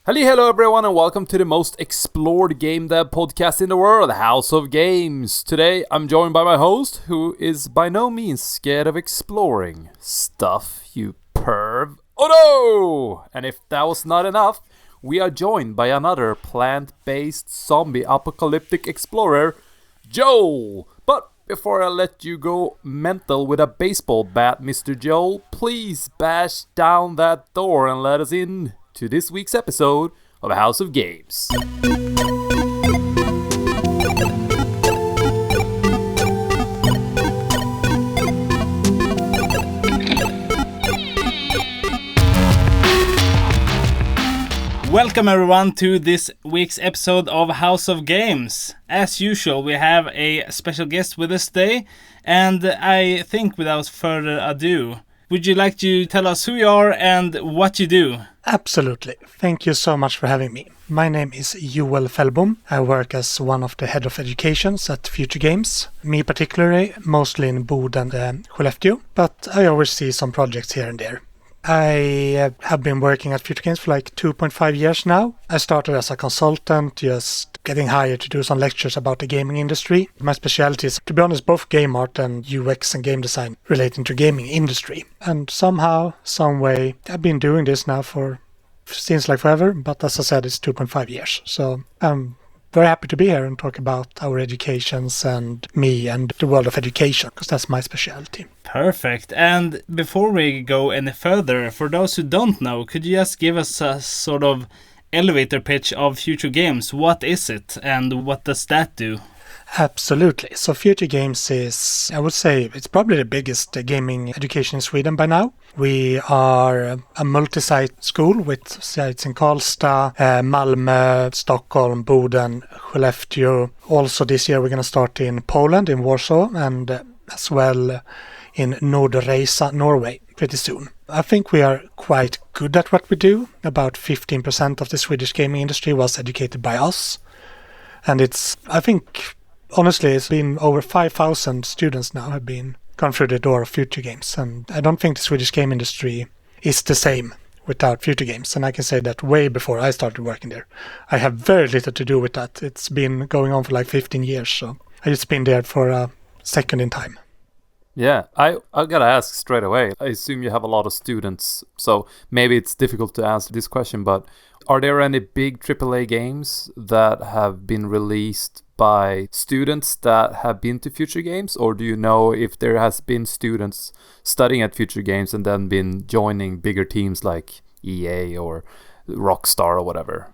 Hello everyone and welcome to the most explored game dev podcast in the world, House of Games. Today I'm joined by my host, who is by no means scared of exploring stuff, you perv. Oh no! And if that was not enough, we are joined by another plant-based zombie apocalyptic explorer, Joel. But before I let you go mental with a baseball bat, Mr. Joel, please bash down that door and let us in to this week's episode of House of Games. Welcome everyone to this week's episode of House of Games. As usual, we have a special guest with us today, and I think without further ado, would you like to tell us who you are and what you do? Absolutely. Thank you so much for having me. My name is Joel Fällbom. I work as one of the head of educations at FutureGames. Me particularly, mostly in Bod and Skellefteå, but I oversee some projects here and there. I have been working at FutureGames for like 2.5 years now. I started as a consultant, just getting hired to do some lectures about the gaming industry. My specialty is, to be honest, both game art and UX and game design relating to gaming industry. And somehow, some way, I've been doing this now seems like forever, but as I said, it's 2.5 years. So I'm very happy to be here and talk about our educations and me and the world of education, because that's my specialty. Perfect. And before we go any further, for those who don't know, could you just give us a sort of elevator pitch of FutureGames? What is it and what does that do? Absolutely. So FutureGames is, I would say, it's probably the biggest gaming education in Sweden by now. We are a multi-site school with sites in Karlstad, Malmö, Stockholm, Boden, Skellefteå. Also this year we're going to start in Poland, in Warsaw, and as well in Nordreisa, Norway, pretty soon. I think we are quite good at what we do. About 15% of the Swedish gaming industry was educated by us. And I think, honestly, it's been over 5,000 students now have been gone through the door of FutureGames. And I don't think the Swedish game industry is the same without FutureGames. And I can say that way before I started working there. I have very little to do with that. It's been going on for like 15 years. So I just been there for a second in time. Yeah, I gotta ask straight away. I assume you have a lot of students, so maybe it's difficult to answer this question, but are there any big AAA games that have been released by students that have been to FutureGames, or do you know if there has been students studying at FutureGames and then been joining bigger teams like EA or Rockstar or whatever?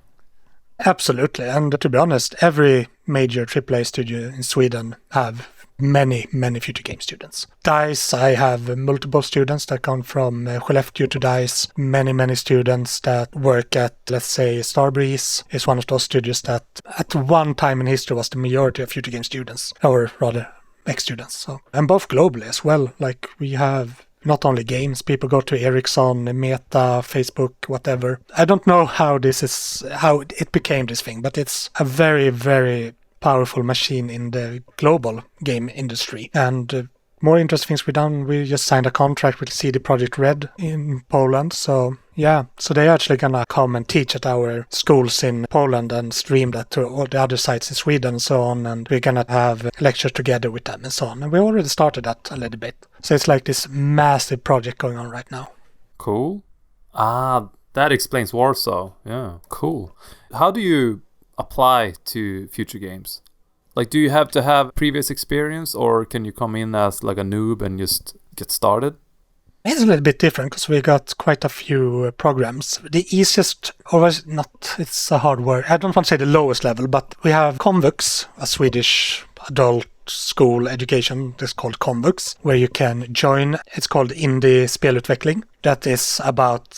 Absolutely, and to be honest, every major AAA studio in Sweden have many FutureGames students. DICE, I have multiple students that come from Skellefteå to DICE. Many students that work at, let's say, Starbreeze is one of those studios that at one time in history was the majority of FutureGames students, or rather ex-students. So, and both globally as well. Like we have not only games, people go to Ericsson, Meta, Facebook, whatever. I don't know how it became this thing, but it's a very powerful machine in the global game industry. And more interesting things we've done, we just signed a contract with CD Projekt Red in Poland. So yeah, so they're actually gonna come and teach at our schools in Poland and stream that to all the other sites in Sweden and so on. And we're gonna have lectures together with them and so on. And we already started that a little bit. So it's like this massive project going on right now. Cool. That explains Warsaw. Yeah, cool. How do you apply to FutureGames? Like, do you have to have previous experience, or can you come in as like a noob and just get started? It's a little bit different because we got quite a few programs. The easiest, or not, it's a hard word. I don't want to say the lowest level, but we have Komvux, a Swedish adult school education. It's called Komvux, where you can join. It's called Indie Spelutveckling. That is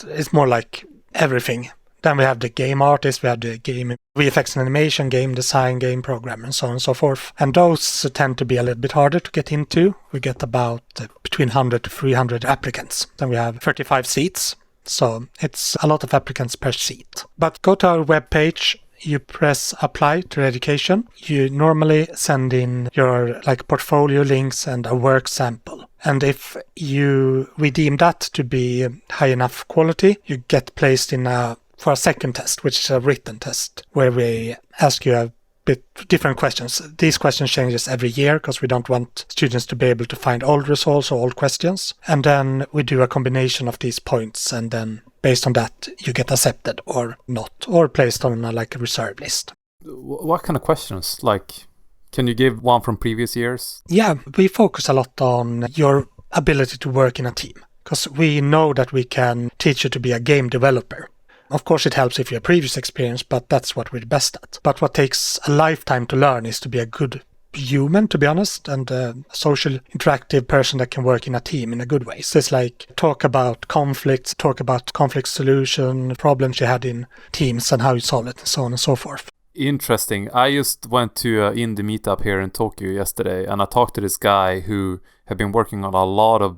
it's more like everything. Then we have the game artist, we have the game VFX and animation, game design, game program, and so on and so forth. And those tend to be a little bit harder to get into. We get about between 100 to 300 applicants. Then we have 35 seats. So it's a lot of applicants per seat. But go to our webpage, you press apply to education. You normally send in your portfolio links and a work sample. And if we deem that to be high enough quality, you get placed in a for a second test, which is a written test, where we ask you a bit different questions. These questions changes every year because we don't want students to be able to find old results or old questions. And then we do a combination of these points, and then based on that, you get accepted or not, or placed on a reserve list. What kind of questions? Like, can you give one from previous years? Yeah, we focus a lot on your ability to work in a team, because we know that we can teach you to be a game developer. Of course, it helps if you have previous experience, but that's what we're best at. But what takes a lifetime to learn is to be a good human, to be honest, and a social, interactive person that can work in a team in a good way. So it's like talk about conflicts, talk about conflict solution, problems you had in teams and how you solve it, and so on and so forth. Interesting. I just went to an indie meetup here in Tokyo yesterday, and I talked to this guy who had been working on a lot of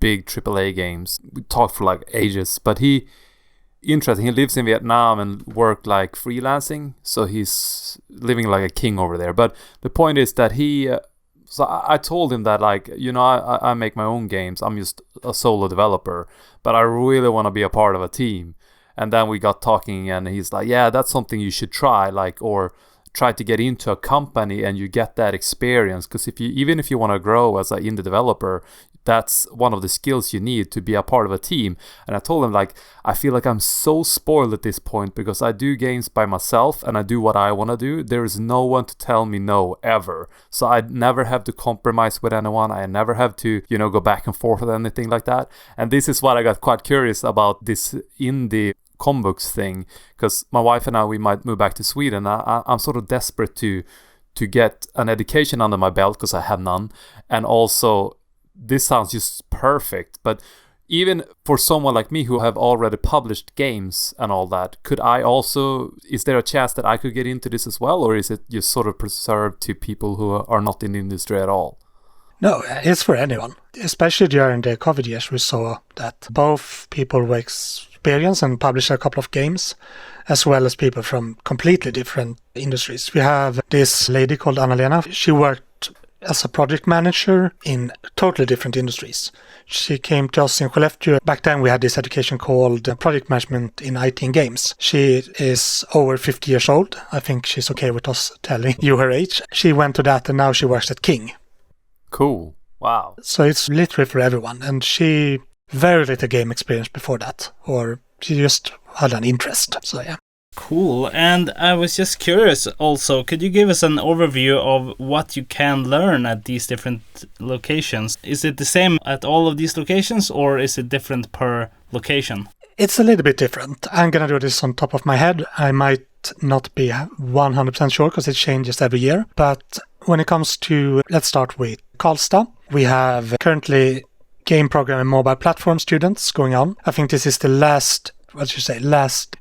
big AAA games. We talked for like ages, but interesting. He lives in Vietnam and worked like freelancing, so he's living like a king over there. But the point is that so I told him that, like, I make my own games. I'm just a solo developer, but I really want to be a part of a team. And then we got talking, and he's like, yeah, that's something you should try, like, or try to get into a company and you get that experience. Because even if you want to grow as an indie developer, that's one of the skills you need to be a part of a team. And I told him, like, I feel like I'm so spoiled at this point because I do games by myself and I do what I want to do. There is no one to tell me no, ever. So I never have to compromise with anyone. I never have to, go back and forth with anything like that. And this is what I got quite curious about, this indie combooks thing, because my wife and I, we might move back to Sweden. I'm sort of desperate to get an education under my belt because I have none. And also, this sounds just perfect, but even for someone like me who have already published games and all that, is there a chance that I could get into this as well, or is it just sort of preserved to people who are not in the industry at all? No, it's for anyone. Especially during the COVID years, we saw that both people with experience and publish a couple of games, as well as people from completely different industries. We have this lady called Anna-Lena. She worked as a project manager in totally different industries. She came to us in Skellefteå. Back then we had this education called Project Management in IT and Games. She is over 50 years old. I think she's okay with us telling you her age. She went to that and now she works at King. Cool. Wow. So it's literally for everyone. And she very little game experience before that, or she just had an interest. So yeah. Cool. And I was just curious also, could you give us an overview of what you can learn at these different locations? Is it the same at all of these locations, or is it different per location? It's a little bit different. I'm going to do this on top of my head. I might not be 100% sure because it changes every year. But when it comes to, let's start with Karlstad. We have currently game program and mobile platform students going on. I think this is the last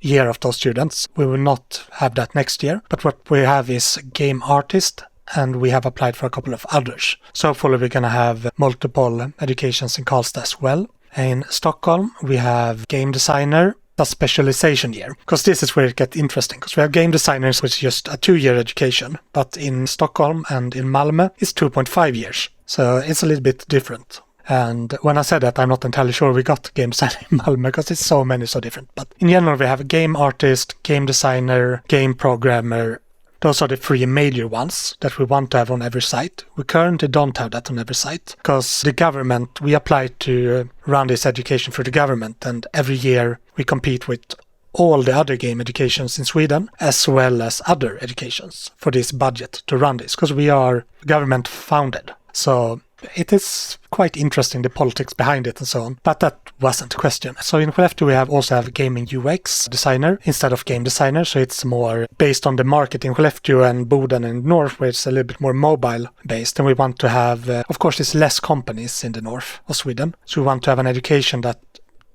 year of those students. We will not have that next year. But what we have is game artist, and we have applied for a couple of others. So hopefully we're going to have multiple educations in Karlstad as well. In Stockholm, we have game designer, a specialization year. Because this is where it gets interesting. Because we have game designers, which is just a 2-year education. But in Stockholm and in Malmö, it's 2.5 years. So it's a little bit different. And when I said that, I'm not entirely sure we got game design in Malmö because it's so many, so different. But in general, we have a game artist, game designer, game programmer. Those are the 3 major ones that we want to have on every site. We currently don't have that on every site because the government, we apply to run this education for the government, and every year we compete with all the other game educations in Sweden as well as other educations for this budget to run this because we are government founded. So it is quite interesting, the politics behind it and so on. But that wasn't the question. So in Skellefteå we also have gaming UX designer instead of game designer. So it's more based on the market in Skellefteå and Boden and north, where it's a little bit more mobile based. And we want to have, of course, there's less companies in the north of Sweden. So we want to have an education that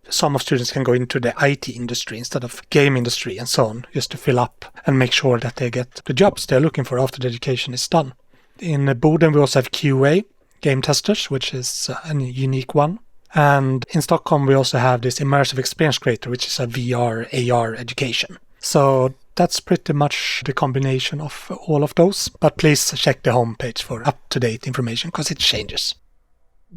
some of students can go into the IT industry instead of game industry and so on, just to fill up and make sure that they get the jobs they're looking for after the education is done. In Boden we also have QA, game testers, which is a unique one. And in Stockholm we also have this immersive experience creator, which is a VR, AR education. So that's pretty much the combination of all of those. But please check the homepage for up-to-date information because it changes.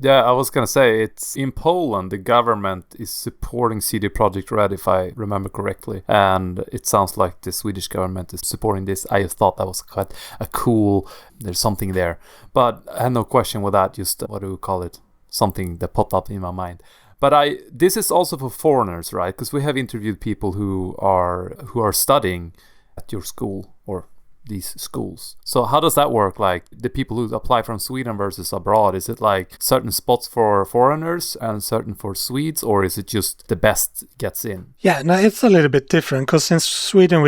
Yeah, I was gonna say, it's in Poland, the government is supporting CD Projekt Red, if I remember correctly. And it sounds like the Swedish government is supporting this. I just thought that was quite a cool, there's something there. But I had no question with that, just, what do we call it? Something that popped up in my mind. But this is also for foreigners, right? Because we have interviewed people who are studying at your school or these schools. So how does that work? Like the people who apply from Sweden versus abroad, is it like certain spots for foreigners and certain for Swedes, or is it just the best gets in? Yeah, no, it's a little bit different because in Sweden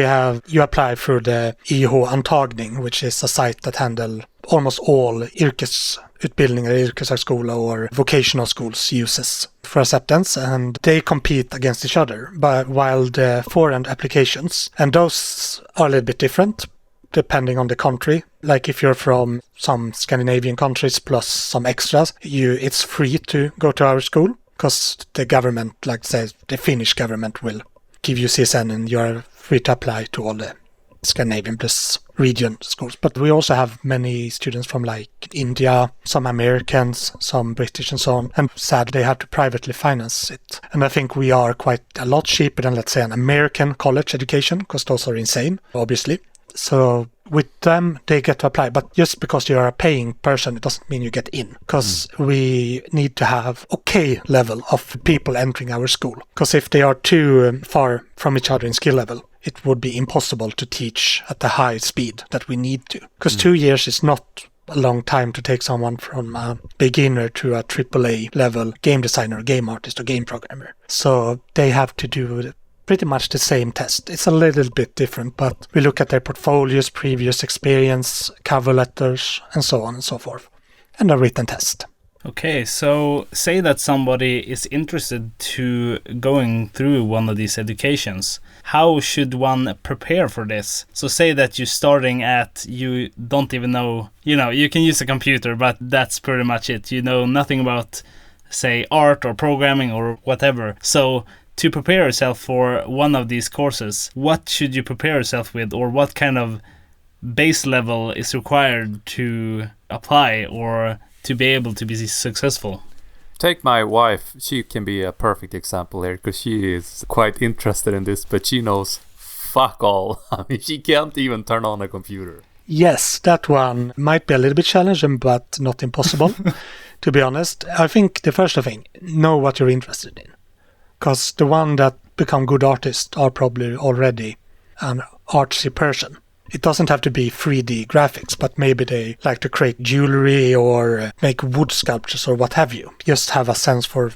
you apply through the IH-antagning, which is a site that handle almost all yrkesutbildningar, yrkeshögskola or vocational schools uses for acceptance, and they compete against each other. But while the foreign applications, and those are a little bit different depending on the country. Like if you're from some Scandinavian countries plus some extras, it's free to go to our school because the government, like say the Finnish government, will give you CSN and you're free to apply to all the Scandinavian plus region schools. But we also have many students from like India, some Americans, some British and so on. And sadly, they have to privately finance it. And I think we are quite a lot cheaper than, let's say, an American college education, because those are insane, obviously. So with them, they get to apply. But just because you're a paying person, it doesn't mean you get in. Because we need to have okay level of people entering our school. Because if they are too far from each other in skill level, it would be impossible to teach at the high speed that we need to. Because 2 years is not a long time to take someone from a beginner to a AAA level game designer, game artist, or game programmer. So they have to do pretty much the same test. It's a little bit different, but we look at their portfolios, previous experience, cover letters, and so on and so forth, and a written test. Okay, so say that somebody is interested to going through one of these educations. How should one prepare for this? So say that you're starting at, you don't even know, you can use a computer, but that's pretty much it. You know nothing about, say, art or programming or whatever. So to prepare yourself for one of these courses, what should you prepare yourself with, or what kind of base level is required to apply or to be able to be successful? Take my wife. She can be a perfect example here because she is quite interested in this, but she knows fuck all. I mean, she can't even turn on a computer. Yes, that one might be a little bit challenging, but not impossible, to be honest. I think the first thing, know what you're interested in. Because the one that become good artists are probably already an artsy person. It doesn't have to be 3D graphics, but maybe they like to create jewelry or make wood sculptures or what have you. Just have a sense for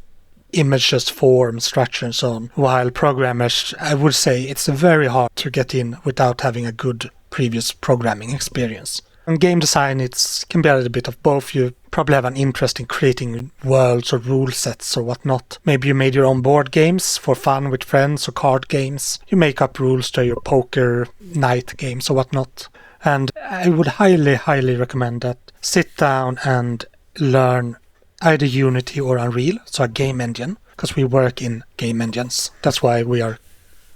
images, form, structure and so on. While programmers, I would say it's very hard to get in without having a good previous programming experience. In game design, it can be a little bit of both. You probably have an interest in creating worlds or rule sets or whatnot. Maybe you made your own board games for fun with friends or card games. You make up rules to your poker night games or whatnot. And I would highly, highly recommend that. Sit down and learn either Unity or Unreal, so a game engine, because we work in game engines. That's why we are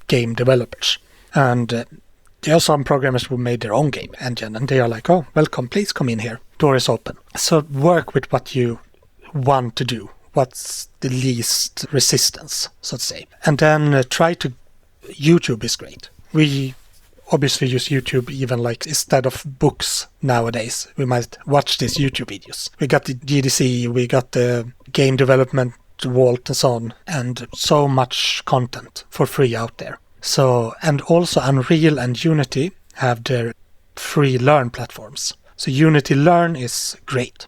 game developers. And there are some programmers who made their own game engine, and they are like, oh, welcome, please come in here. Door is open. So work with what you want to do. What's the least resistance, so to say. And then YouTube is great. We obviously use YouTube even like instead of books nowadays. We might watch these YouTube videos. We got the GDC, we got the game development vault and so on, and so much content for free out there. So, and also Unreal and Unity have their free learn platforms. So Unity Learn is great.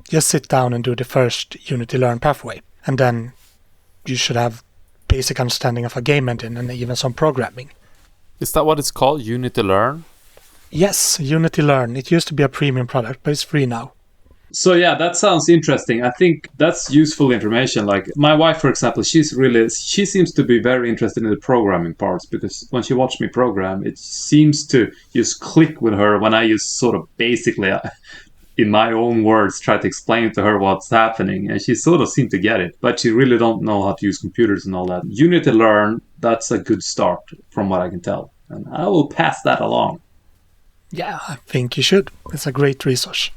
Just sit down and do the first Unity Learn pathway. And then you should have basic understanding of a game engine and even some programming. Is that what it's called, Unity Learn? Yes, Unity Learn. It used to be a premium product, but it's free now. So yeah, that sounds interesting. I think that's useful information. Like my wife, for example, she seems to be very interested in the programming parts, because when she watched me program, it seems to just click with her when I just sort of basically, in my own words, try to explain to her what's happening, and she sort of seemed to get it, but she really don't know how to use computers and all that. Unity Learn, that's a good start from what I can tell, and I will pass that along. Yeah, I think you should. It's a great resource.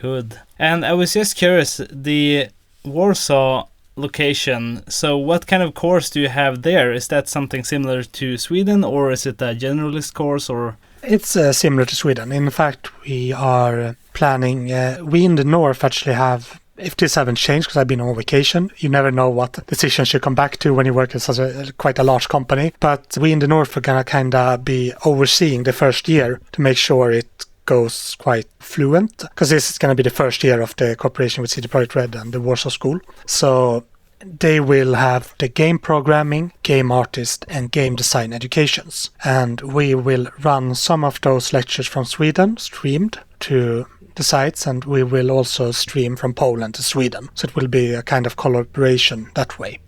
Good. And I was just curious, the Warsaw location, so what kind of course do you have there? Is that something similar to Sweden, or is it a generalist course, or? It's similar to Sweden. In fact, we are planning, we in the north actually have, if this haven't changed because I've been on vacation, you never know what decisions you come back to when you work at such quite a large company. But we in the north are going to kind of be overseeing the first year to make sure it goes quite fluent, because this is going to be the first year of the cooperation with CD Projekt Red and the Warsaw School. So they will have the game programming, game artist, and game design educations. And we will run some of those lectures from Sweden, streamed to the sites, and we will also stream from Poland to Sweden. So it will be a kind of collaboration that way.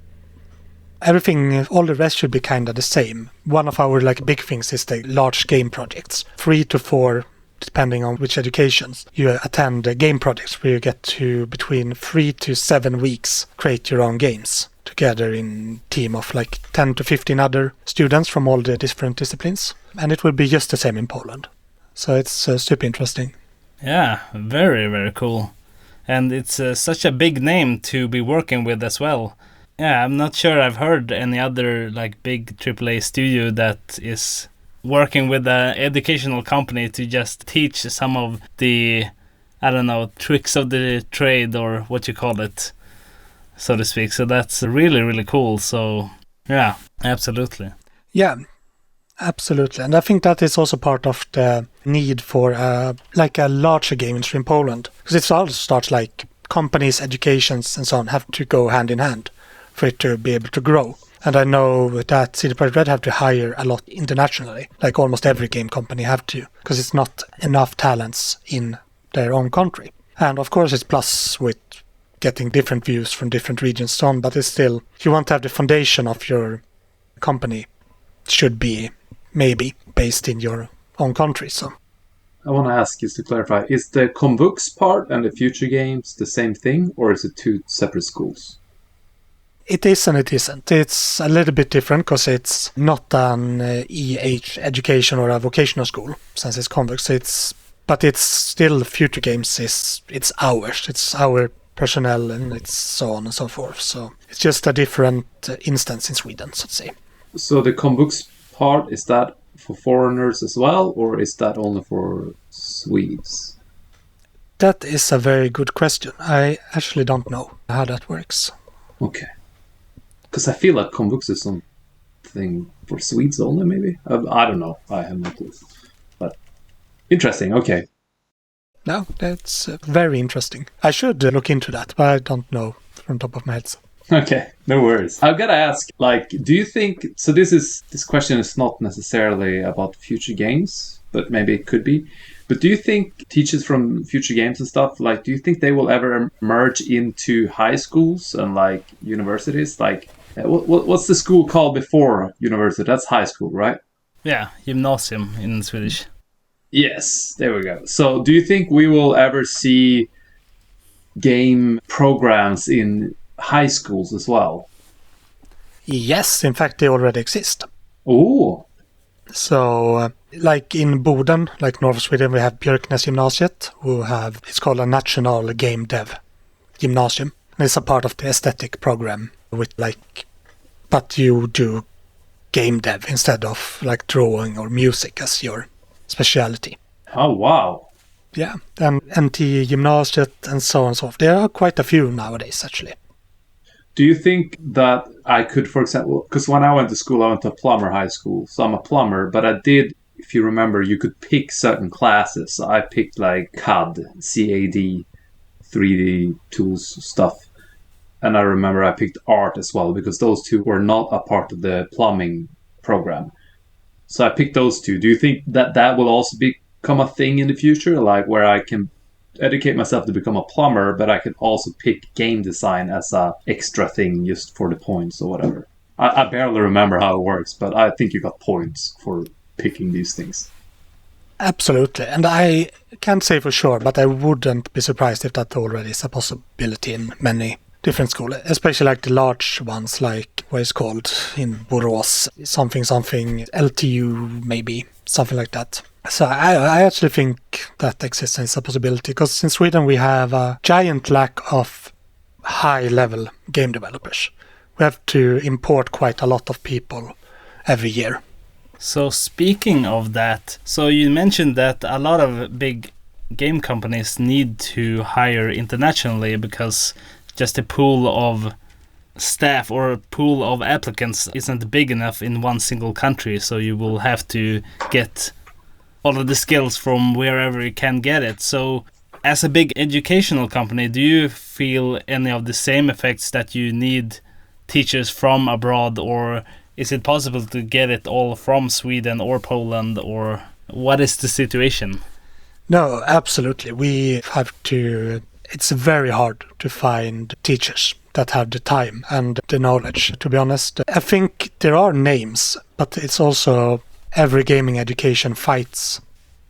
Everything, all the rest should be kind of the same. One of our big things is the large game projects. 3 to 4, depending on which educations, you attend game projects where you get to between 3 to 7 weeks create your own games together in a team of 10 to 15 other students from all the different disciplines. And it will be just the same in Poland. So it's super interesting. Yeah, very, very cool. And it's such a big name to be working with as well. Yeah, I'm not sure I've heard any other big AAA studio that is working with an educational company to just teach some of the, I don't know, tricks of the trade, or what you call it, so to speak. So that's really, really cool. So yeah, absolutely. Yeah, absolutely. And I think that is also part of the need for a larger game industry in Poland, because it also starts companies, educations and so on have to go hand in hand for it to be able to grow. And I know that CD Projekt Red have to hire a lot internationally, almost every game company have to, because it's not enough talents in their own country. And of course it's plus with getting different views from different regions and so on, but it's still, you want to have the foundation of your company should be maybe based in your own country. So I want to ask, just to clarify, is the Convux part and the FutureGames the same thing, or is it two separate schools? It is and it isn't. It's a little bit different because it's not an EH education or a vocational school, since it's Convux. But it's still FutureGames. It's ours. It's our personnel, and it's so on and so forth. So it's just a different instance in Sweden, so to say. So the Convux part, is that for foreigners as well, or is that only for Swedes? That is a very good question. I actually don't know how that works. Okay. Because I feel like Convux is something for Swedes only, maybe? I don't know. I have no clue. But interesting, okay. No, that's very interesting. I should look into that, but I don't know from top of my head. Okay, no worries. I've got to ask, do you think... So this question is not necessarily about FutureGames, but maybe it could be. But do you think teachers from FutureGames and stuff, do you think they will ever merge into high schools and universities? What's the school called before university? That's high school, right? Yeah, gymnasium in Swedish. Yes, there we go. So do you think we will ever see game programs in high schools as well? Yes, in fact, they already exist. Oh. So, in Boden, North Sweden, we have Björknäsgymnasiet, it's called a National Game Dev Gymnasium. And it's a part of the aesthetic program with but you do game dev instead of drawing or music as your specialty. Oh, wow. Yeah, and NT Gymnasiet and so on and so forth. There are quite a few nowadays, actually. Do you think that I could, for example, because when I went to school, I went to a plumber high school, so I'm a plumber, but I did, if you remember, you could pick certain classes. So I picked CAD, 3D tools stuff. And I remember I picked art as well, because those two were not a part of the plumbing program. So I picked those two. Do you think that will also become a thing in the future, where I can educate myself to become a plumber, but I can also pick game design as a extra thing just for the points or whatever? I barely remember how it works, but I think you got points for picking these things. Absolutely. And I can't say for sure, but I wouldn't be surprised if that already is a possibility in many different schools, especially the large ones, what it's called in Borås, something, LTU maybe, something like that. So I actually think that existence is a possibility, because in Sweden we have a giant lack of high-level game developers. We have to import quite a lot of people every year. So speaking of that, so you mentioned that a lot of big game companies need to hire internationally because just a pool of staff or a pool of applicants isn't big enough in one single country, so you will have to get all of the skills from wherever you can get it. So as a big educational company, do you feel any of the same effects that you need teachers from abroad, or is it possible to get it all from Sweden or Poland, or what is the situation? No, absolutely. We have to... It's very hard to find teachers that have the time and the knowledge, to be honest. I think there are names, but it's also every gaming education fights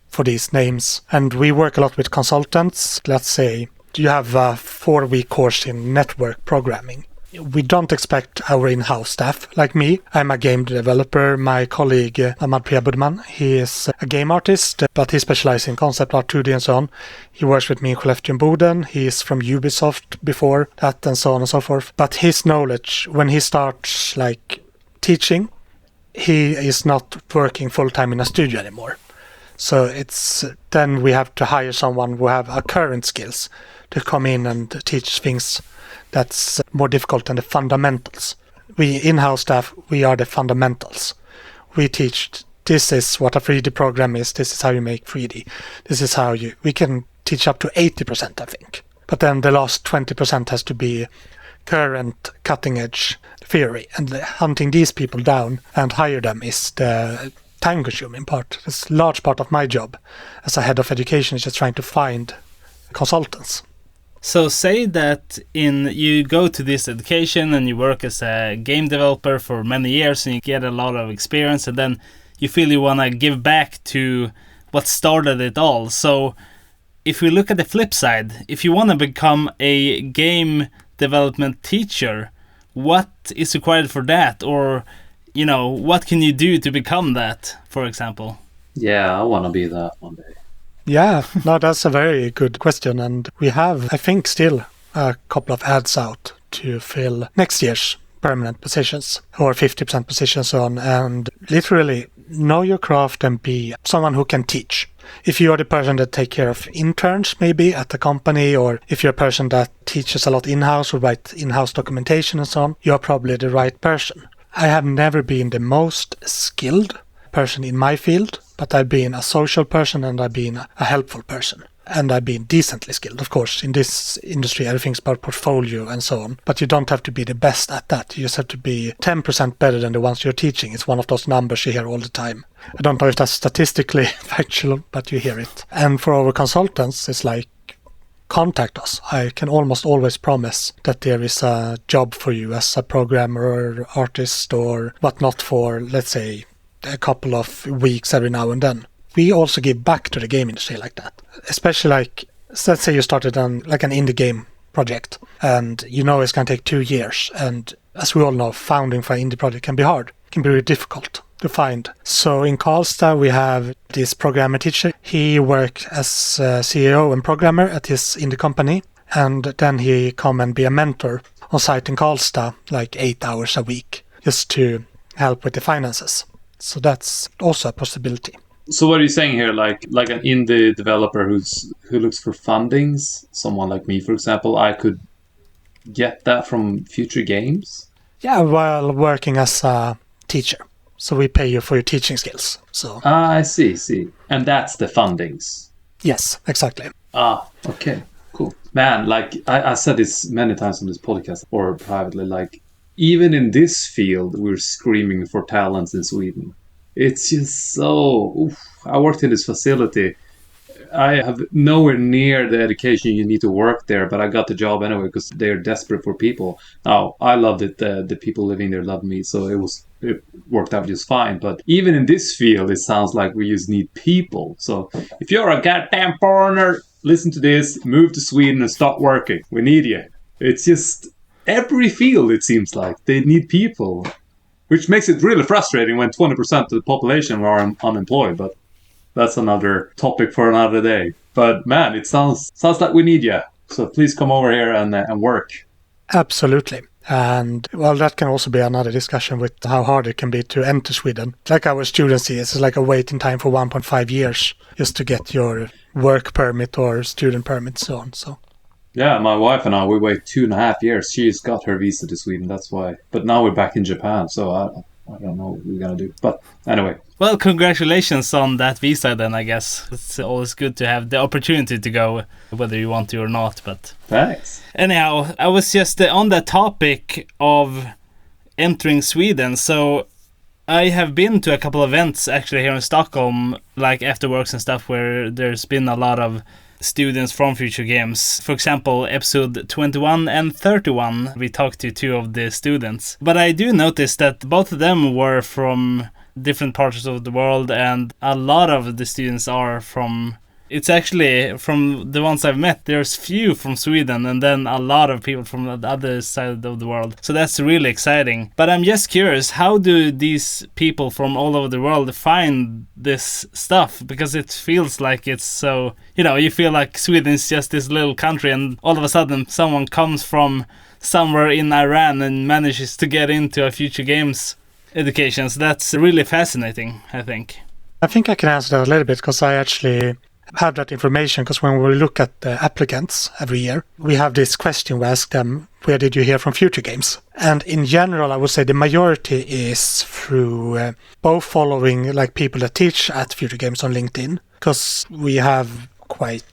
for these names. And we work a lot with consultants. Let's say you have a 4-week course in network programming. We don't expect our in-house staff. Like me, I'm a game developer. My colleague, Ahmad Priyabudman, he is a game artist, but he specializes in concept art, 2D and so on. He works with me in Skellefteå and Boden. He is from Ubisoft before that and so on and so forth. But his knowledge, when he starts like teaching, he is not working full-time in a studio anymore. So it's then we have to hire someone who have our current skills to come in and teach things that's more difficult than the fundamentals. We in-house staff, we are the fundamentals. We teach, this is what a 3D program is, this is how you make 3D. This is how we can teach up to 80%, I think. But then the last 20% has to be current cutting-edge theory. And hunting these people down and hire them is the time-consuming part. It's a large part of my job as a head of education is just trying to find consultants. So say that you go to this education and you work as a game developer for many years and you get a lot of experience, and then you feel you want to give back to what started it all. So if we look at the flip side, if you want to become a game development teacher, what is required for that? Or, what can you do to become that, for example? Yeah, I want to be that one day. Yeah, no, that's a very good question. And we have, I think, still a couple of ads out to fill next year's permanent positions or 50% positions on. And literally know your craft and be someone who can teach. If you are the person that take care of interns maybe at the company, or if you're a person that teaches a lot in-house or write in-house documentation and so on, you're probably the right person. I have never been the most skilled person in my field, but I've been a social person and I've been a helpful person. And I've been decently skilled. Of course, in this industry, everything's about portfolio and so on. But you don't have to be the best at that. You just have to be 10% better than the ones you're teaching. It's one of those numbers you hear all the time. I don't know if that's statistically factual, but you hear it. And for our consultants, it's like, contact us. I can almost always promise that there is a job for you as a programmer or artist or whatnot for, let's say, a couple of weeks every now and then. We also give back to the game industry like that. Especially like, let's say you started an indie game project and it's going to take 2 years. And as we all know, founding for an indie project can be hard. It can be really difficult to find. So in Karlstad, we have this programmer teacher. He worked as CEO and programmer at his indie company. And then he come and be a mentor on site in Karlstad, like 8 hours a week, just to help with the finances. So that's also a possibility. So what are you saying here? Like an indie developer who looks for fundings, someone like me, for example, I could get that from FutureGames? Yeah, while working as a teacher. So we pay you for your teaching skills. So I see. And that's the fundings? Yes, exactly. Okay, cool. Man, like I said this many times on this podcast or privately, like even in this field, we're screaming for talents in Sweden. It's just so... Oof. I worked in this facility. I have nowhere near the education you need to work there, but I got the job anyway because they're desperate for people. Now, I loved it. The people living there loved me, so it worked out just fine. But even in this field, it sounds like we just need people. So if you're a goddamn foreigner, listen to this, move to Sweden and stop working. We need you. It's just... Every field, it seems like, they need people. Which makes it really frustrating when 20% of the population are unemployed, but that's another topic for another day. But man, it sounds like we need you. So please come over here and work. Absolutely. And well, that can also be another discussion with how hard it can be to enter Sweden. Like our students see, it's like a waiting time for 1.5 years just to get your work permit or student permit, so on. So yeah, my wife and I, we wait 2.5 years. She's got her visa to Sweden, that's why. But now we're back in Japan, so I don't know what we're gonna do. But anyway. Well, congratulations on that visa then, I guess. It's always good to have the opportunity to go, whether you want to or not. But thanks. Anyhow, I was just on the topic of entering Sweden. So I have been to a couple of events actually here in Stockholm, like afterworks and stuff, where there's been a lot of students from FutureGames. For example, episode 21 and 31, we talked to two of the students. But I do notice that both of them were from different parts of the world, and a lot of the students are from... It's actually, from the ones I've met, there's few from Sweden and then a lot of people from the other side of the world. So that's really exciting. But I'm just curious, how do these people from all over the world find this stuff? Because it feels like it's so... you feel like Sweden is just this little country, and all of a sudden someone comes from somewhere in Iran and manages to get into a FutureGames education. So that's really fascinating, I think. I think I can answer that a little bit, because I actually have that information, because when we look at the applicants every year, we have this question. We ask them, where did you hear from FutureGames? And in general, I would say the majority is through both following like people that teach at FutureGames on LinkedIn, because we have quite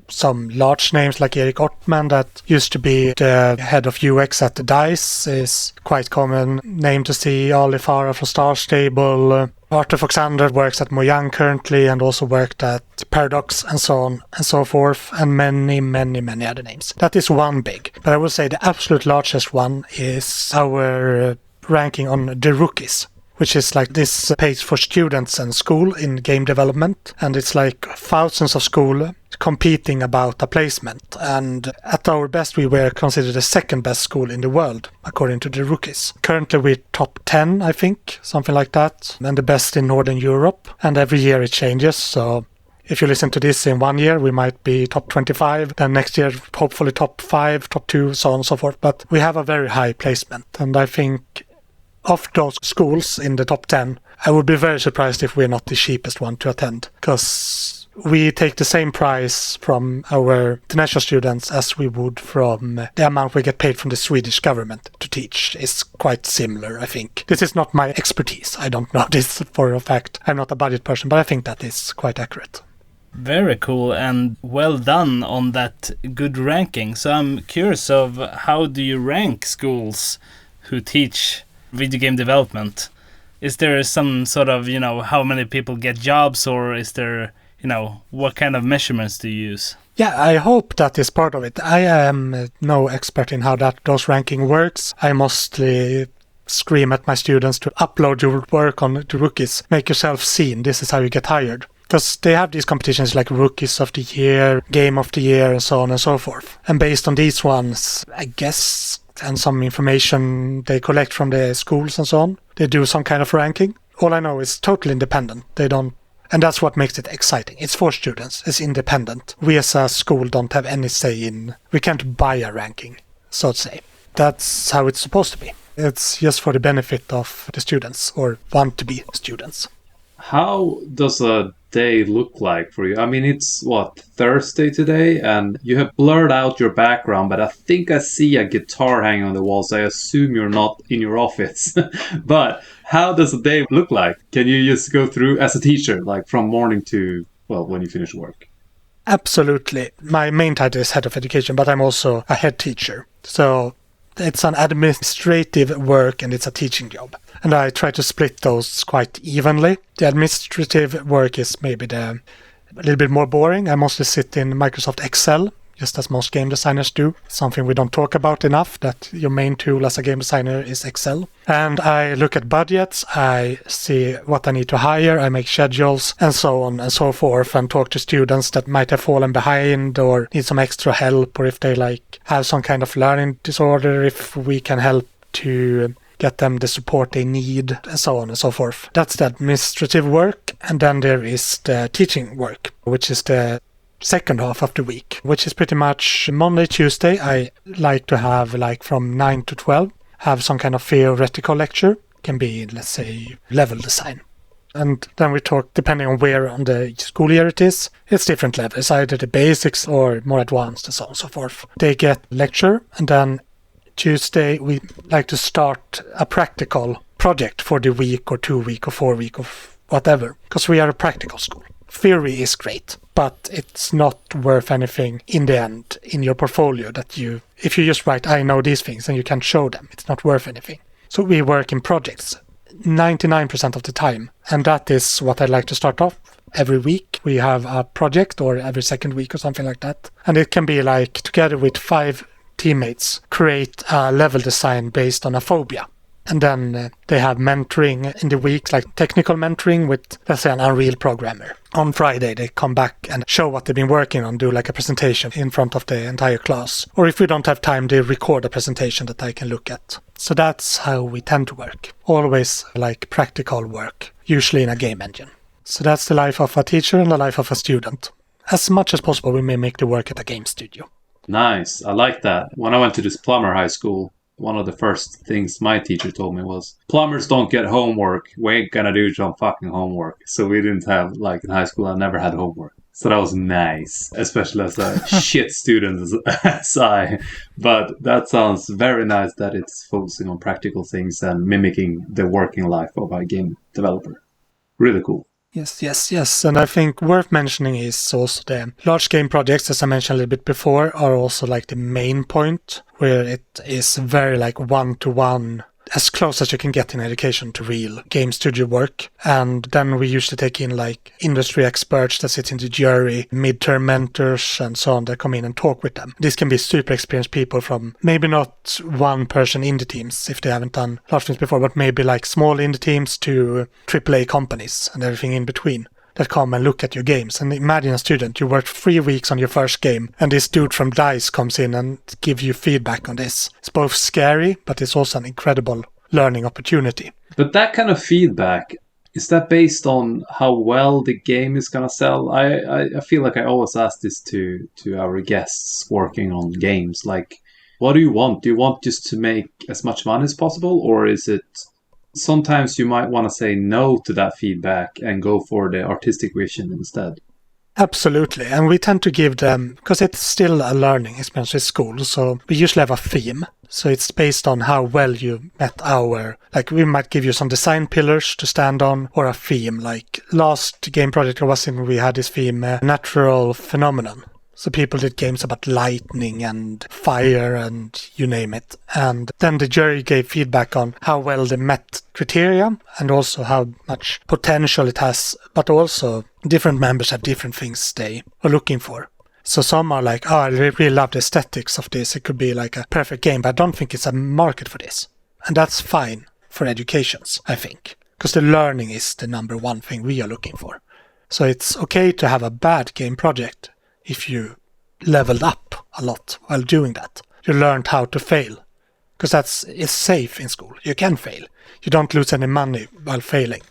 some large names like Erik Ottman, that used to be the head of UX at DICE, is quite common name to see. Ali Farah from Star Stable, Arthur Foxander works at Mojang currently and also worked at Paradox, and so on and so forth, and many other names. That is one big. But I would say the absolute largest one is our ranking on the rookies, which is like this page for students and school in game development. And it's like thousands of school competing about a placement. And at our best, we were considered the second best school in the world, according to the rookies. Currently, we're top 10, I think, something like that, and the best in Northern Europe. And every year it changes. So if you listen to this in 1 year, we might be top 25. Then next year, hopefully top 5, top 2, so on and so forth. But we have a very high placement. And I think of those schools in the top 10, I would be very surprised if we're not the cheapest one to attend, because we take the same price from our international students as we would from the amount we get paid from the Swedish government to teach. Is quite similar, I think. This is not my expertise. I don't know this for a fact. I'm not a budget person, but I think that is quite accurate. Very cool, and well done on that good ranking. So I'm curious of, how do you rank schools who teach video game development? Is there some sort of, how many people get jobs, or is there, what kind of measurements do you use? Yeah, I hope that is part of it. I am no expert in how those ranking works. I mostly scream at my students to upload your work on the rookies. Make yourself seen. This is how you get hired. Because they have these competitions like Rookies of the Year, Game of the Year, and so on and so forth. And based on these ones, I guess, and some information they collect from the schools and so on, they do some kind of ranking. All I know is totally independent. They don't, and that's what makes it exciting. It's for students. It's independent. We as a school don't have any say in, we can't buy a ranking, so to say. That's how it's supposed to be. It's just for the benefit of the students, or want to be students. How does a day look like for you? I mean, it's Thursday today, and you have blurred out your background, but I think I see a guitar hanging on the wall, so I assume you're not in your office. But how does a day look like? Can you just go through as a teacher, like from morning to, when you finish work? Absolutely. My main title is Head of Education, but I'm also a head teacher. So it's an administrative work and it's a teaching job. And I try to split those quite evenly. The administrative work is maybe a little bit more boring. I mostly sit in Microsoft Excel, just as most game designers do. Something we don't talk about enough, that your main tool as a game designer is Excel. And I look at budgets, I see what I need to hire, I make schedules, and so on and so forth, and talk to students that might have fallen behind or need some extra help, or if they have some kind of learning disorder, if we can help to get them the support they need, and so on and so forth. That's the administrative work, and then there is the teaching work, which is the second half of the week, which is pretty much Monday, Tuesday. I like to have like from 9 to 12, have some kind of theoretical lecture. Can be, let's say, level design. And then we talk, depending on where on the school year it is, it's different levels, either the basics or more advanced and so on and so forth. They get lecture, and then Tuesday we like to start a practical project for the week or 2 week or 4 week or whatever, because we are a practical school. Theory is great, but it's not worth anything in the end in your portfolio that if you just write, I know these things, and you can't show them, it's not worth anything. So we work in projects 99% of the time, and that is what I like to start off. Every week we have a project, or every second week or something like that. And it can be like, together with 5 teammates, create a level design based on a phobia. And then they have mentoring in the week, like technical mentoring with, let's say, an Unreal programmer. On Friday, they come back and show what they've been working on, do like a presentation in front of the entire class. Or if we don't have time, they record a presentation that I can look at. So that's how we tend to work. Always like practical work, usually in a game engine. So that's the life of a teacher and the life of a student. As much as possible, we may make the work at a game studio. Nice. I like that. When I went to this plumber high school, one of the first things my teacher told me was, plumbers don't get homework. We ain't gonna do some fucking homework. So we didn't have, like in high school, I never had homework. So that was nice, especially as a shit student as I. But that sounds very nice that it's focusing on practical things and mimicking the working life of a game developer. Really cool. Yes. And I think worth mentioning is also the large game projects, as I mentioned a little bit before, are also like the main point, where it is very like one-to-one, as close as you can get in education to real game studio work. And then we usually take in like industry experts that sit in the jury, midterm mentors and so on, that come in and talk with them. This can be super experienced people from maybe not one person in the teams if they haven't done large teams before, but maybe like small indie teams to AAA companies and everything in between, that come and look at your games. And imagine a student, you worked 3 weeks on your first game, and this dude from DICE comes in and gives you feedback on this. It's both scary, but it's also an incredible learning opportunity. But that kind of feedback, is that based on how well the game is going to sell? I feel like I always ask this to our guests working on games. Like, what do you want? Do you want just to make as much money as possible? Or is it... Sometimes you might want to say no to that feedback and go for the artistic vision instead. Absolutely, and we tend to give them, because it's still a learning experience at school, so we usually have a theme. So it's based on how well you met like we might give you some design pillars to stand on, or a theme. Like last game project I was in, we had this theme, natural phenomenon. So people did games about lightning and fire and you name it. And then the jury gave feedback on how well they met criteria and also how much potential it has. But also different members have different things they are looking for. So some are like, oh, I really love the aesthetics of this. It could be like a perfect game, but I don't think it's a market for this. And that's fine for educations, I think. Because the learning is the number one thing we are looking for. So it's okay to have a bad game project if you leveled up a lot while doing that. You learned how to fail. Because it's safe in school. You can fail. You don't lose any money while failing.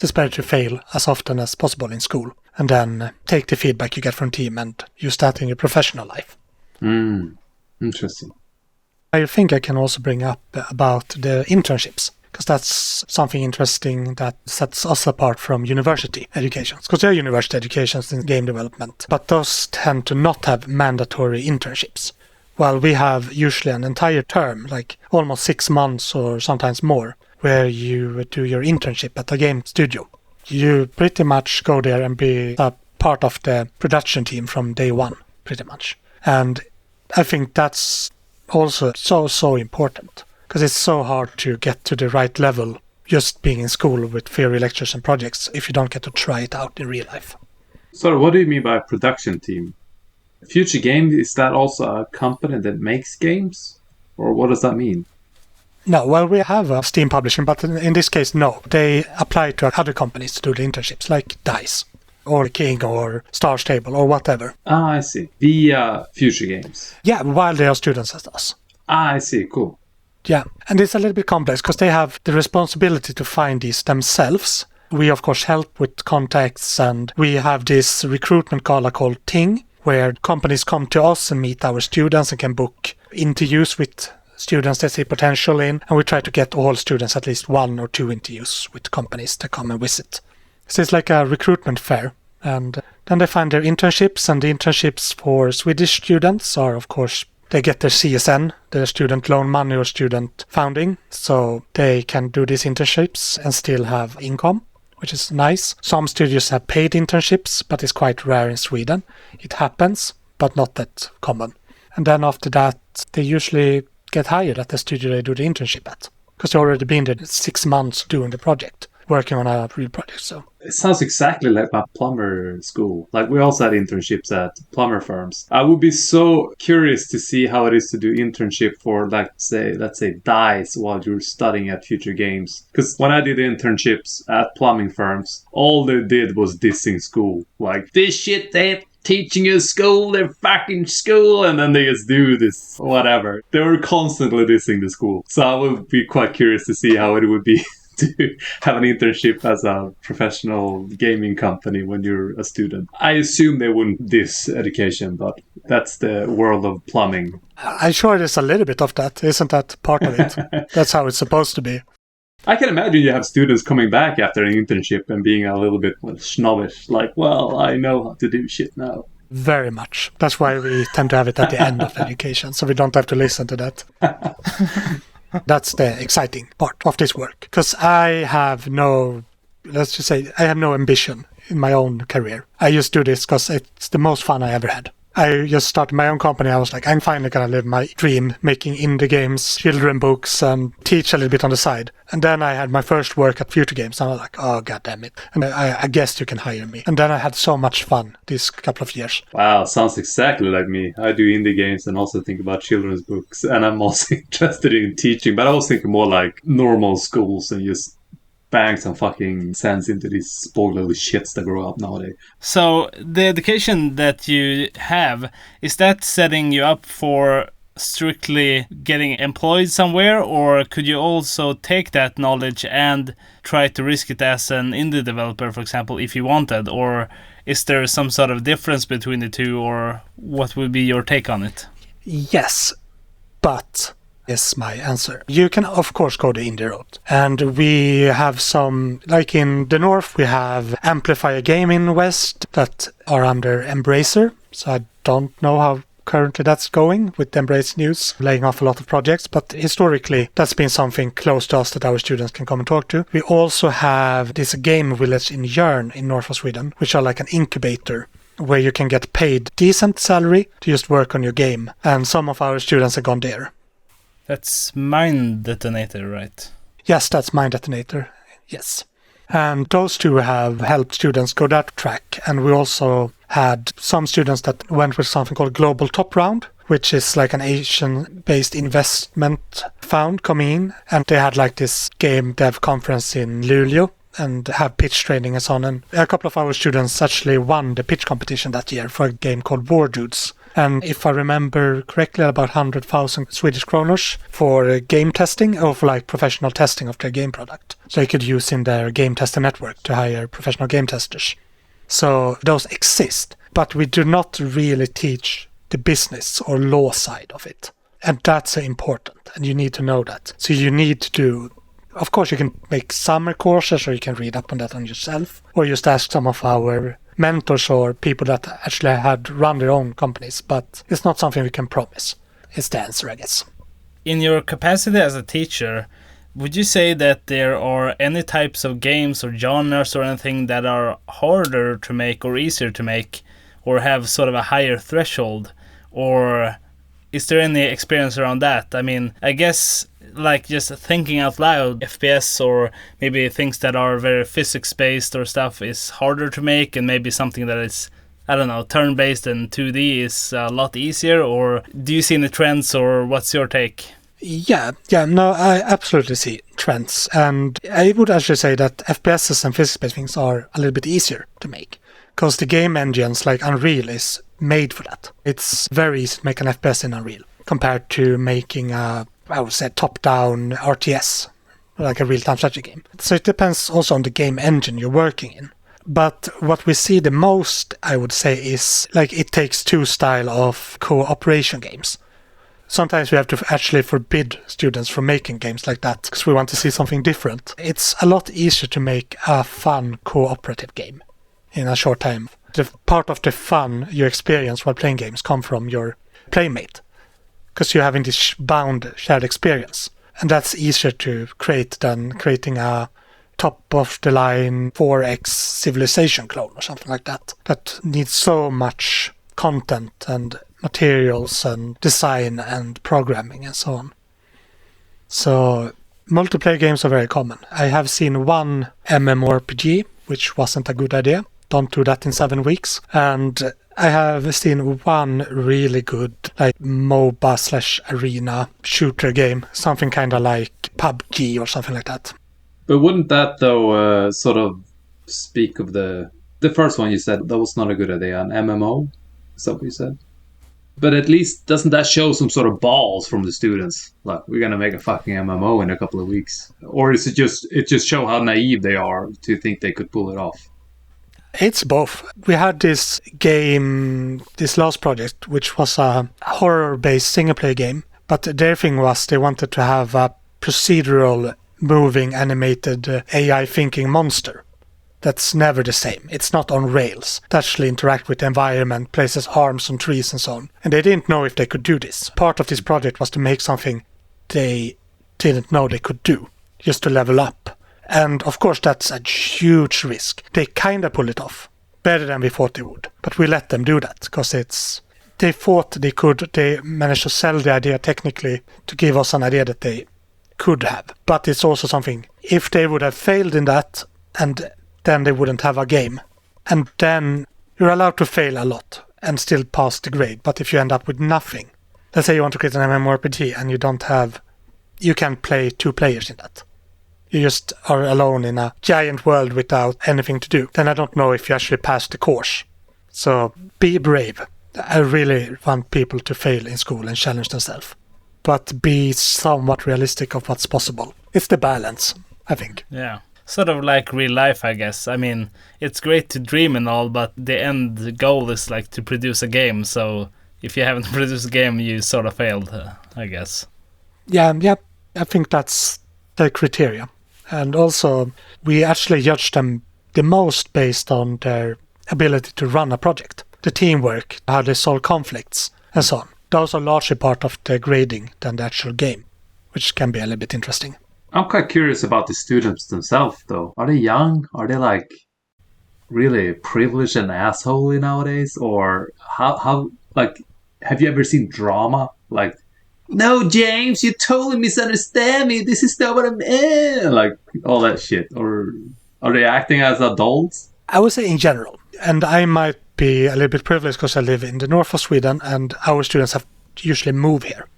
It's better to fail as often as possible in school. And then take the feedback you get from team and use that in your professional life. Interesting. I think I can also bring up about the internships. Because that's something interesting that sets us apart from university educations. Because there are university educations in game development, but those tend to not have mandatory internships. While we have usually an entire term, like almost 6 months or sometimes more, where you do your internship at a game studio. You pretty much go there and be a part of the production team from day one, pretty much. And I think that's also so important. Because it's so hard to get to the right level just being in school with theory lectures and projects if you don't get to try it out in real life. So what do you mean by production team? FutureGames, is that also a company that makes games? Or what does that mean? No, well, we have a Steam publishing, but in this case, no. They apply to other companies to do the internships, like DICE, or King, or Star Stable, or whatever. Ah, I see. Via FutureGames. Yeah, while they are students as us. Ah, I see. Cool. Yeah, and it's a little bit complex because they have the responsibility to find these themselves. We, of course, help with contacts, and we have this recruitment gala called Ting, where companies come to us and meet our students and can book interviews with students they see potential in, and we try to get all students at least 1 or 2 interviews with companies to come and visit. So it's like a recruitment fair, and then they find their internships, and the internships for Swedish students are, of course, they get their CSN, their student loan money or student founding, so they can do these internships and still have income, which is nice. Some studios have paid internships, but it's quite rare in Sweden. It happens, but not that common. And then after that, they usually get hired at the studio they do the internship at, because they've already been there 6 months doing the project, working on a real project. So it sounds exactly like my plumber school. Like, we also had internships at plumber firms. I would be so curious to see how it is to do internship for, like, let's say DICE while you're studying at FutureGames. Because when I did internships at plumbing firms, all they did was dissing school. Like, this shit they teaching in school, they're fucking school, and then they just do this, whatever. They were constantly dissing the school. So I would be quite curious to see how it would be to have an internship as a professional gaming company when you're a student. I assume they wouldn't diss education, but that's the world of plumbing. I'm sure there's a little bit of that. Isn't that part of it? That's how it's supposed to be. I can imagine you have students coming back after an internship and being a little bit snobbish, like, well, I know how to do shit now. Very much. That's why we tend to have it at the end of education, so we don't have to listen to that. That's the exciting part of this work, because I have no ambition in my own career. I just do this because it's the most fun I ever had. I just started my own company. I was like, I'm finally going to live my dream, making indie games, children books, and teach a little bit on the side. And then I had my first work at FutureGames, and I was like, oh, god damn it. And I guess you can hire me. And then I had so much fun these couple of years. Wow, sounds exactly like me. I do indie games and also think about children's books, and I'm also interested in teaching, but I was thinking more like normal schools and just bang some fucking sense into these spoiled little shits that grow up nowadays. So the education that you have, is that setting you up for strictly getting employed somewhere, or could you also take that knowledge and try to risk it as an indie developer, for example, if you wanted? Or is there some sort of difference between the two, or what would be your take on it? Yes, but is my answer. You can, of course, go the indie route. And we have some, like in the north, we have Amplifier Game in West that are under Embracer. So I don't know how currently that's going with Embrace News, laying off a lot of projects. But historically, that's been something close to us that our students can come and talk to. We also have this game village in Jörn in north of Sweden, which are like an incubator where you can get paid decent salary to just work on your game. And some of our students have gone there. That's Mind Detonator, right? Yes, that's Mind Detonator. Yes. And those two have helped students go that track. And we also had some students that went with something called Global Top Round, which is like an Asian-based investment fund coming in. And they had like this game dev conference in Luleå and have pitch training and so on. And a couple of our students actually won the pitch competition that year for a game called War Dudes. And if I remember correctly, about 100,000 Swedish kronor for game testing, or for like professional testing of their game product. So they could use in their game tester network to hire professional game testers. So those exist, but we do not really teach the business or law side of it. And that's important, and you need to know that. So you need to do, of course you can make summer courses, or you can read up on that on yourself, or just ask some of our mentors or people that actually had run their own companies, but it's not something we can promise. It's the answer, I guess. In your capacity as a teacher, would you say that there are any types of games or genres or anything that are harder to make or easier to make, or have sort of a higher threshold? Or is there any experience around that? I mean, I guess like just thinking out loud, FPS or maybe things that are very physics-based or stuff is harder to make, and maybe something that is, I don't know, turn-based and 2D is a lot easier? Or do you see any trends, or what's your take? Yeah, no, I absolutely see trends. And I would actually say that FPSs and physics-based things are a little bit easier to make, because the game engines like Unreal is made for that. It's very easy to make an FPS in Unreal compared to making a I would say, top-down RTS, like a real-time strategy game. So it depends also on the game engine you're working in. But what we see the most, I would say, is like It Takes Two style of cooperation games. Sometimes we have to actually forbid students from making games like that because we want to see something different. It's a lot easier to make a fun cooperative game in a short time. The part of the fun you experience while playing games come from your playmate because you're having this bound shared experience. And that's easier to create than creating a top-of-the-line 4X Civilization clone or something like that. That needs so much content and materials and design and programming and so on. So multiplayer games are very common. I have seen one MMORPG, which wasn't a good idea. Don't do that in 7 weeks. And I have seen one really good like MOBA/arena shooter game, something kind of like PUBG or something like that. But wouldn't that, though, sort of speak of the first one you said, that was not a good idea, an MMO? Is that what you said? But at least doesn't that show some sort of balls from the students? Like, we're going to make a fucking MMO in a couple of weeks. Or is it just show how naive they are to think they could pull it off? It's both. We had this game, this last project, which was a horror-based single-player game. But their thing was they wanted to have a procedural, moving, animated AI thinking monster. That's never the same. It's not on rails. It actually interact with the environment, places arms on trees and so on. And they didn't know if they could do this. Part of this project was to make something they didn't know they could do, just to level up. And of course that's a huge risk. They kind of pull it off, better than we thought they would. But we let them do that, because they thought they could. They managed to sell the idea technically to give us an idea that they could have. But it's also something, if they would have failed in that, and then they wouldn't have a game. And then you're allowed to fail a lot and still pass the grade. But if you end up with nothing, let's say you want to create an MMORPG and you can't play 2 players in that. You just are alone in a giant world without anything to do. Then I don't know if you actually pass the course. So be brave. I really want people to fail in school and challenge themselves. But be somewhat realistic of what's possible. It's the balance, I think. Yeah. Sort of like real life, I guess. I mean, it's great to dream and all, but the end goal is like to produce a game. So if you haven't produced a game, you sort of failed, I guess. Yeah, I think that's the criteria. And also, we actually judge them the most based on their ability to run a project. The teamwork, how they solve conflicts, and so on. Those are largely part of the grading than the actual game, which can be a little bit interesting. I'm quite curious about the students themselves, though. Are they young? Are they, like, really privileged and assholey nowadays? Or how like, have you ever seen drama? Like, no, James, you totally misunderstand me. This is not what I meant. Like, all that shit. Or are they acting as adults? I would say in general. And I might be a little bit privileged because I live in the north of Sweden and our students have usually moved here.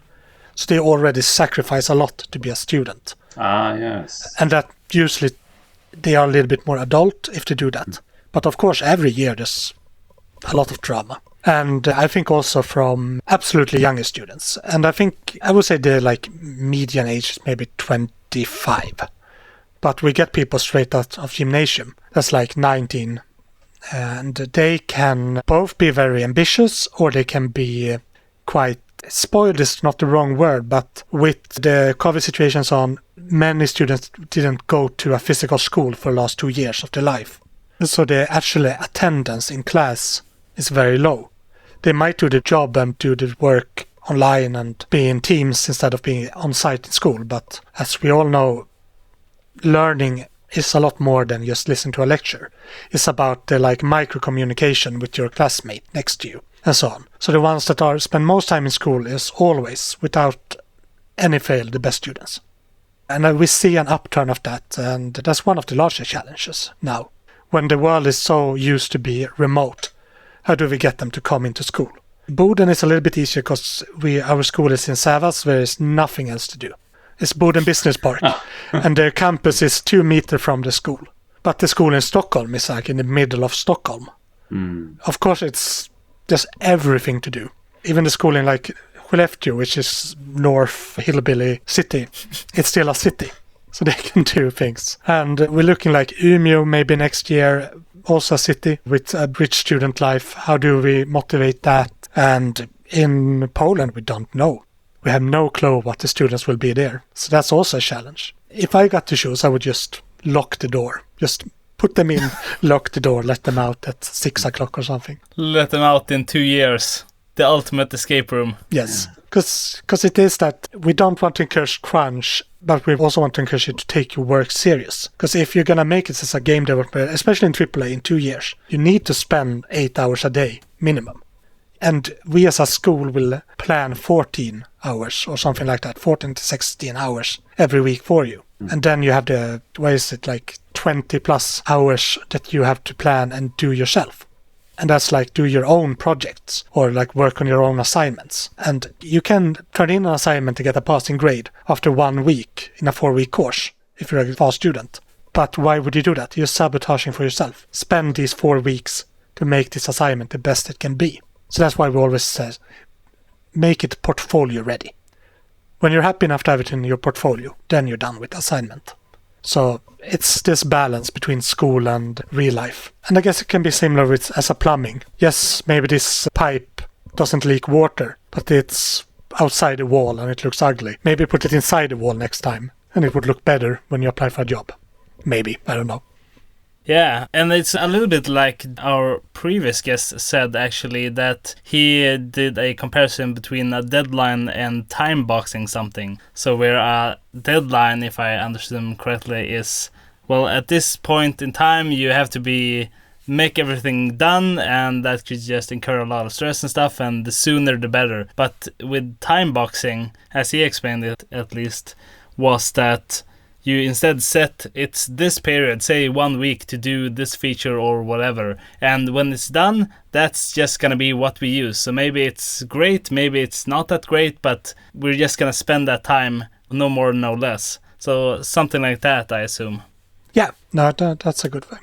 So they already sacrifice a lot to be a student. Ah, yes. And that usually they are a little bit more adult if they do that. But of course, every year there's a lot of drama. And I think also from absolutely younger students. And I would say the like median age is maybe 25. But we get people straight out of gymnasium. That's like 19. And they can both be very ambitious or they can be quite spoiled is not the wrong word, but with the COVID situations on, many students didn't go to a physical school for the last 2 years of their life. So the actual attendance in class is very low. They might do the job and do the work online and be in teams instead of being on site in school, but as we all know, learning is a lot more than just listen to a lecture. It's about the like micro communication with your classmate next to you and so on. So the ones that spend most time in school is always, without any fail, the best students. And we see an upturn of that, and that's one of the largest challenges now. When the world is so used to be remote, how do we get them to come into school? Boden is a little bit easier because our school is in Sävas, where there's nothing else to do. It's Boden Business Park, and their campus is 2 meters from the school. But the school in Stockholm is like in the middle of Stockholm. Of course, it's just everything to do. Even the school in like Skellefteå, which is North Hillbilly City, it's still a city. So they can do things. And we're looking like Umeå maybe next year, also a city with a rich student life. How do we motivate that? And in Poland, we don't know. We have no clue what the students will be there. So that's also a challenge. If I got to choose, I would just lock the door. Just put them in, lock the door, let them out at 6 o'clock or something. Let them out in 2 years. The ultimate escape room. Yes, because it is that we don't want to encourage crunch, but we also want to encourage you to take your work serious. Because if you're going to make it as a game developer, especially in AAA in 2 years, you need to spend 8 hours a day minimum. And we as a school will plan 14 hours or something like that, 14 to 16 hours every week for you. And then you have 20 plus hours that you have to plan and do yourself. And that's like do your own projects or like work on your own assignments. And you can turn in an assignment to get a passing grade after 1 week in a 4-week course if you're a fast student. But why would you do that? You're sabotaging for yourself. Spend these 4 weeks to make this assignment the best it can be. So that's why we always say, make it portfolio ready. When you're happy enough to have it in your portfolio, then you're done with the assignment. So it's this balance between school and real life. And I guess it can be similar as a plumbing. Yes, maybe this pipe doesn't leak water, but it's outside the wall and it looks ugly. Maybe put it inside the wall next time and it would look better when you apply for a job. Maybe, I don't know. Yeah, and it's a little bit like our previous guest said, actually, that he did a comparison between a deadline and time boxing something. So where a deadline, if I understood him correctly, is, well, at this point in time, you have to make everything done, and that could just incur a lot of stress and stuff, and the sooner the better. But with time boxing, as he explained it at least, was that you instead set it's this period, say 1 week, to do this feature or whatever. And when it's done, that's just going to be what we use. So maybe it's great, maybe it's not that great, but we're just going to spend that time, no more, no less. So something like that, I assume. Yeah, no, that's a good way.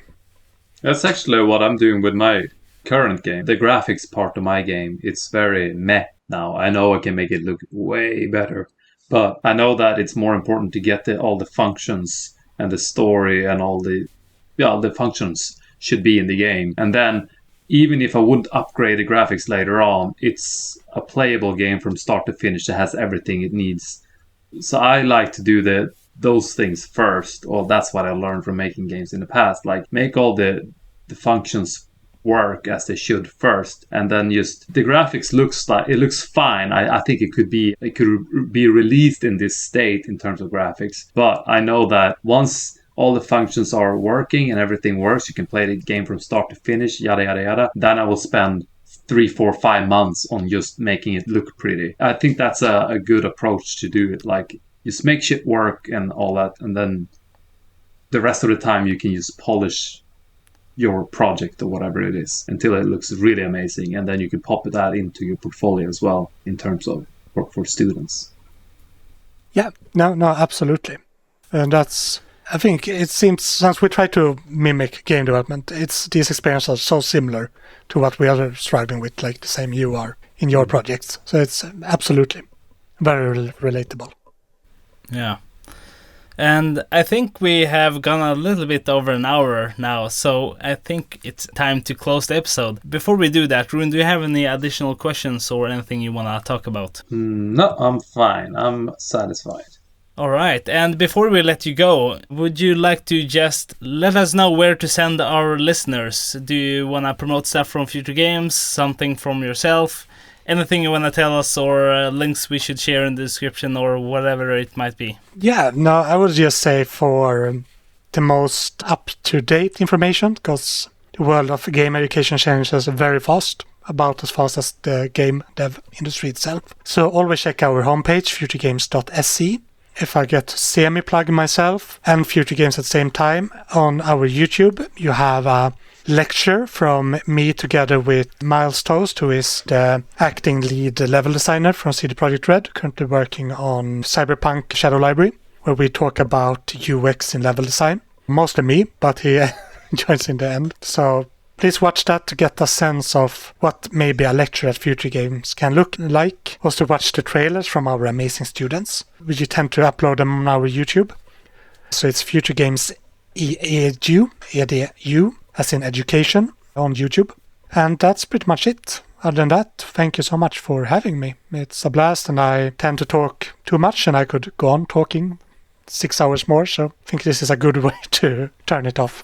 That's actually what I'm doing with my current game. The graphics part of my game, it's very meh now. I know I can make it look way better. But I know that it's more important to get all the functions and the story and all the functions should be in the game. And then even if I wouldn't upgrade the graphics later on, it's a playable game from start to finish that has everything it needs. So I like to do those things first, or that's what I learned from making games in the past. Like make all the functions work as they should first, and then just the graphics looks fine. I think it could be released in this state in terms of graphics, but I know that once all the functions are working and everything works, you can play the game from start to finish, yada yada yada, then I will spend 3, 4, 5 months on just making it look pretty. I think that's a good approach to do it. Like just make shit work and all that, and then the rest of the time you can just polish your project or whatever it is until it looks really amazing, and then you can pop that into your portfolio as well in terms of work for students. Yeah, no, absolutely. And that's, I think it seems, since we try to mimic game development, these experiences are so similar to what we are struggling with, like the same you are in your projects. So it's absolutely very relatable. Yeah. And I think we have gone a little bit over an hour now, so I think it's time to close the episode. Before we do that, Rune, do you have any additional questions or anything you want to talk about? No, I'm fine. I'm satisfied. All right, and before we let you go, would you like to just let us know where to send our listeners? Do you want to promote stuff from FutureGames, something from yourself? Anything you want to tell us, or links we should share in the description, or whatever it might be? Yeah, no, I would just say for the most up-to-date information, because the world of game education changes very fast, about as fast as the game dev industry itself. So always check our homepage, futuregames.se. If I get to semi-plug myself and FutureGames at the same time, on our YouTube, you have a lecture from me together with Miles Toast, who is the acting lead level designer from CD Projekt Red, currently working on Cyberpunk Shadow Library, where we talk about UX in level design. Mostly me, but he joins in the end. So Please watch that to get a sense of what maybe a lecture at FutureGames can look like. Also watch the trailers from our amazing students. We tend to upload them on our YouTube. So it's FutureGames EDU, as in education, on YouTube. And that's pretty much it. Other than that, thank you so much for having me. It's a blast, and I tend to talk too much, and I could go on talking 6 hours more. So I think this is a good way to turn it off.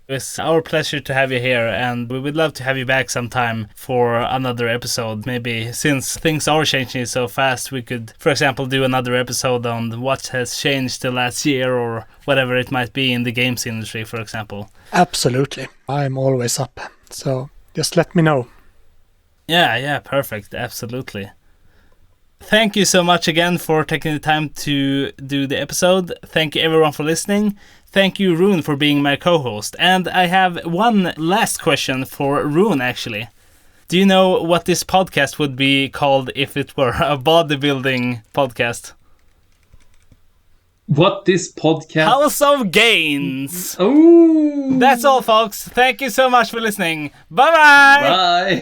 It's our pleasure to have you here, and we would love to have you back sometime for another episode. Maybe since things are changing so fast, we could, for example, do another episode on what has changed the last year or whatever it might be in the games industry, for example. Absolutely. I'm always up. So just let me know. Yeah, perfect. Absolutely. Thank you so much again for taking the time to do the episode. Thank you everyone for listening. Thank you, Rune, for being my co-host. And I have one last question for Rune, actually. Do you know what this podcast would be called if it were a bodybuilding podcast? What this podcast? House of Games. Oh! That's all, folks. Thank you so much for listening. Bye-bye! Bye!